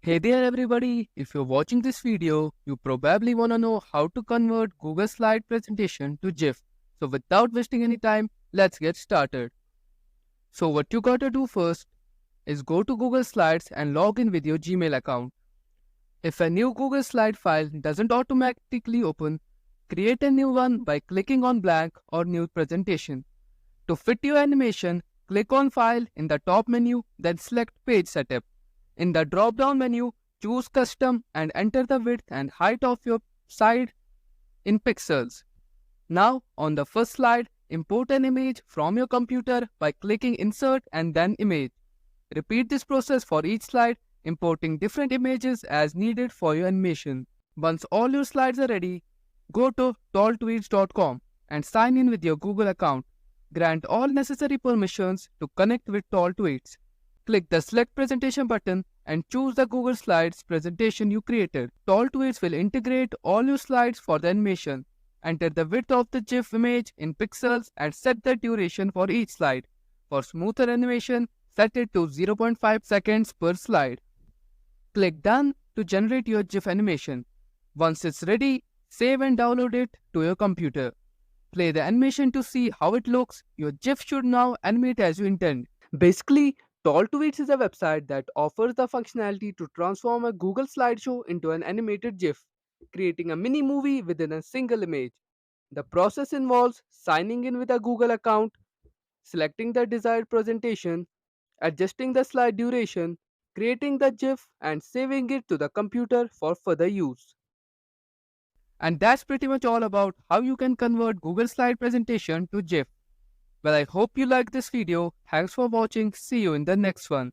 Hey there everybody, if you're watching this video, you probably want to know how to convert Google Slide presentation to GIF. So without wasting any time, let's get started. So what you gotta do first is go to Google Slides and log in with your Gmail account. If a new Google Slide file doesn't automatically open, create a new one by clicking on blank or new presentation. To fit your animation, click on File in the top menu, then select Page Setup. In the drop-down menu, choose Custom and enter the width and height of your slide in pixels. Now, on the first slide, import an image from your computer by clicking Insert and then Image. Repeat this process for each slide, importing different images as needed for your animation. Once all your slides are ready, go to talltweets.com and sign in with your Google account. Grant all necessary permissions to connect with TallTweets. Click the Select Presentation button and choose the Google Slides presentation you created. TallTweets will integrate all your slides for the animation. Enter the width of the GIF image in pixels and set the duration for each slide. For smoother animation, set it to 0.5 seconds per slide. Click Done to generate your GIF animation. Once it's ready, save and download it to your computer. Play the animation to see how it looks. Your GIF should now animate as you intend. Basically, TallTweets is a website that offers the functionality to transform a Google slideshow into an animated GIF, creating a mini movie within a single image. The process involves signing in with a Google account, selecting the desired presentation, adjusting the slide duration, creating the GIF, and saving it to the computer for further use. And that's pretty much all about how you can convert Google Slide presentation to GIF. Well, I hope you liked this video. Thanks for watching. See you in the next one.